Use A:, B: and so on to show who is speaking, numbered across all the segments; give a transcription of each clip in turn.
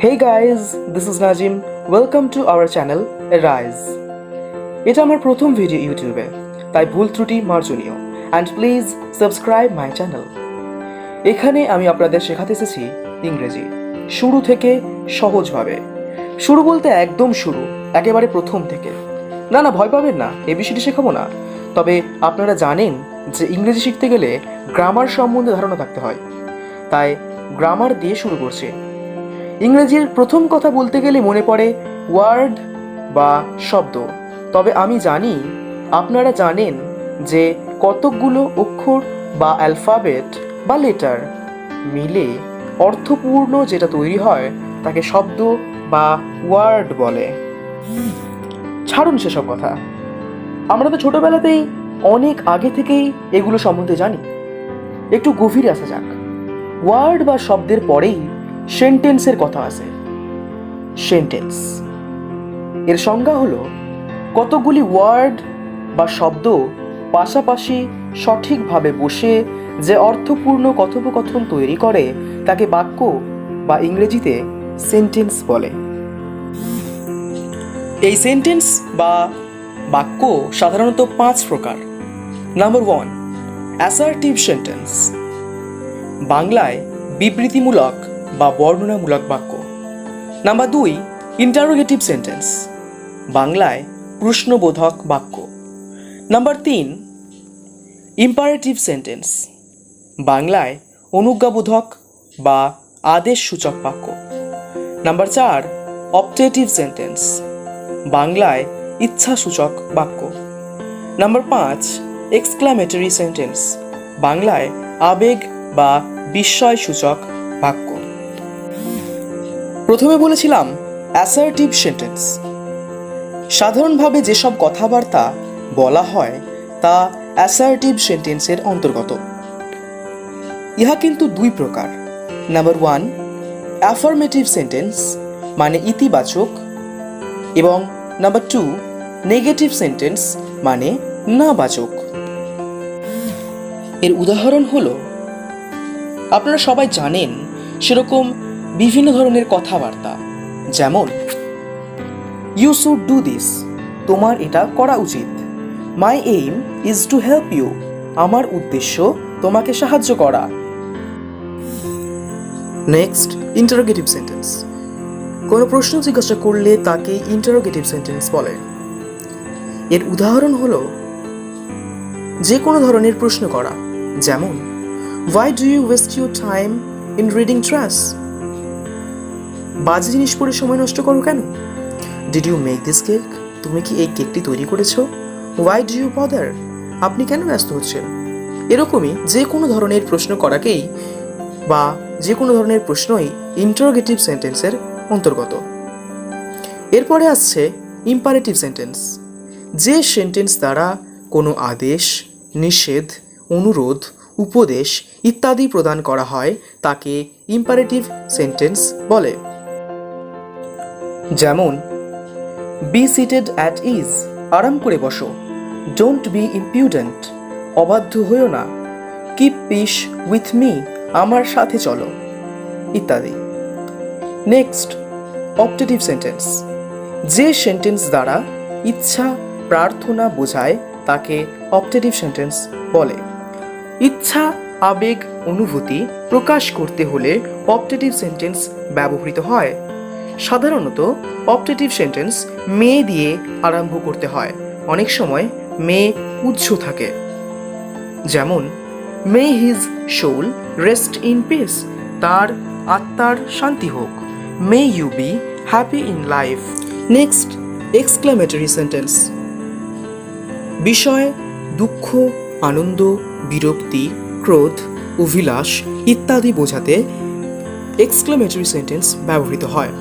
A: Hey guys, this is Najim. Welcome to our channel Rise. এটা আমার প্রথম video ইউটিউবে, তাই ভুল ত্রুটি মার্জনীয় and please subscribe my channel. এখানে আমি আপনাদের শেখাতে এসেছি ইংরেজি শুরু থেকে সহজভাবে। শুরু বলতে একদম শুরু, একেবারে প্রথম থেকে। না ভয় পাবেন না, এবিসিডি শেখাবো না। তবে আপনারা জানেন যে ইংরেজি শিখতে গেলে গ্রামার সম্বন্ধে ধারণা থাকতে হয়, তাই গ্রামার দিয়ে শুরু করছি। ইংরেজির প্রথম কথা বলতে গেলে মনে পড়ে ওয়ার্ড বা শব্দ। তবে আমি জানি আপনারা জানেন যে কতকগুলো অক্ষর বা অ্যালফাবেট বা লেটার মিলে অর্থপূর্ণ যেটা তৈরি হয় তাকে শব্দ বা ওয়ার্ড বলে। ছাড়ুন সেসব কথা, আমরা তো ছোটবেলাতেই অনেক আগে থেকেই এগুলো সম্বন্ধে জানি। একটু গভীরে আসা যাক। ওয়ার্ড বা শব্দের পরেই সেন্টেন্সের কথা আছে। সেন্টেন্স এর সংজ্ঞা হলো কতগুলি ওয়ার্ড বা শব্দ পাশাপাশি সঠিকভাবে বসে যে অর্থপূর্ণ কথোপকথন তৈরি করে তাকে বাক্য বা ইংরেজিতে সেন্টেন্স বলে। এই সেন্টেন্স বা বাক্য সাধারণত 5 প্রকার। নাম্বার 1, অ্যাসার্টিভ সেন্টেন্স, বাংলায় বিবৃতিমূলক বা বর্ণনামূলক বাক্য। নাম্বার 2, ইন্টারোগেটিভ সেন্টেন্স, বাংলায় প্রশ্নবোধক বাক্য। নাম্বার 3, ইম্পারেটিভ সেন্টেন্স, বাংলায় অনুজ্ঞাবোধক বা আদেশসূচক বাক্য। নাম্বার 4, অপটেটিভ সেন্টেন্স, বাংলায় ইচ্ছাসূচক বাক্য। নাম্বার 5, এক্সক্লামেটরি সেন্টেন্স, বাংলায় আবেগ বা বিস্ময়সূচক বাক্য। প্রথমে বলেছিলাম অ্যাসার্টিভ সেন্টেন্স। সাধারণভাবে যেসব কথাবার্তা বলা হয় তা অ্যাসার্টিভ সেন্টেন্সের অন্তর্গত। ইহা কিন্তু 2 প্রকার। নাম্বার 1, অ্যাফার্মেটিভ সেন্টেন্স মানে ইতিবাচক, এবং নাম্বার 2, নেগেটিভ সেন্টেন্স মানে নাবাচক। এর উদাহরণ হলো, আপনারা সবাই জানেন সেরকম বিভিন্ন ধরনের কথাবার্তা, যেমন ইউ শুড ডু দিস, তোমার এটা করা উচিত। My aim is to help you, আমার উদ্দেশ্য তোমাকে সাহায্য করা। Next, interrogative sentence. কোনো প্রশ্ন জিজ্ঞাসা করলে তাকে ইন্টারোগেটিভ সেন্টেন্স বলে। এর উদাহরণ হলো যে কোনো ধরনের প্রশ্ন করা, যেমন Why do you waste your time in reading trash? বাজে জিনিস পড়ে সময় নষ্ট করো কেন? Did you make this cake? তুমি কি এই কেকটি তৈরি করেছো? Why do you bother? আপনি কেন ব্যস্ত হচ্ছেন? এরকমই যে কোনো ধরনের প্রশ্ন করাকেই বা যে কোনো ধরনের প্রশ্নই ইন্টারোগেটিভ সেন্টেন্সের অন্তর্গত। এরপরে আসছে ইম্পারেটিভ সেন্টেন্স। যে সেন্টেন্স দ্বারা কোনো আদেশ, নিষেধ, অনুরোধ, উপদেশ ইত্যাদি প্রদান করা হয় তাকে ইম্পারেটিভ সেন্টেন্স বলে। যেমন বি সিটেড অ্যাট ইজ, আরাম করে বসো। ডোন্ট বি ইম্পিউডেন্ট, অবাধ্য হইও না। কিপ পিস উইথ মি, আমার সাথে চলো, ইত্যাদি। Next, optative sentence. যে সেন্টেন্স দ্বারা ইচ্ছা, প্রার্থনা বোঝায় তাকে অপটেটিভ সেন্টেন্স বলে। ইচ্ছা, আবেগ, অনুভূতি প্রকাশ করতে হলে অপটেটিভ সেন্টেন্স ব্যবহৃত হয়। সাধারণত অপটেটিভ সেন্টেন্স মে দিয়ে আরম্ভ করতে হয়। অনেক সময় মে উৎস থাকে, যেমন may his soul rest in peace, তার আত্মার শান্তি হোক। May you be happy in life. Next, exclamatory sentence. বিষয়, দুঃখ, আনন্দ, বিরক্তি, ক্রোধ, অভিলাষ ইত্যাদি বোঝাতে এক্সক্লামেটরি সেন্টেন্স ব্যবহৃত হয়।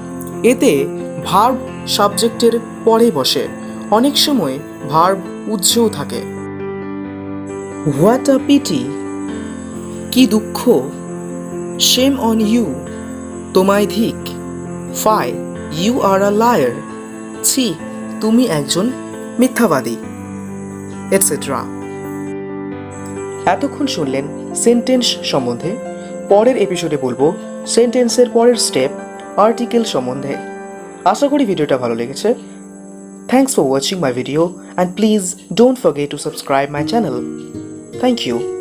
A: এতে ভার্ব সাবজেক্টের পরে বসে, অনেক সময় ভার্ব উৎসও থাকে। হোয়াট আ পিটি, কি দুঃখ। শেম অন ইউ, তোমায় ধিক। Fie, you are a liar, ছি, তুমি একজন মিথ্যাবাদী, এটসেট্রা। এতক্ষণ শুনলেন সেন্টেন্স সম্বন্ধে। পরের এপিসোডে বলবো সেন্টেন্সের পরের স্টেপ আর্টিকেল সম্বন্ধে। আশা করি ভিডিওটা ভালো লেগেছে। Thanks for watching my video and please don't forget to subscribe my channel. Thank you.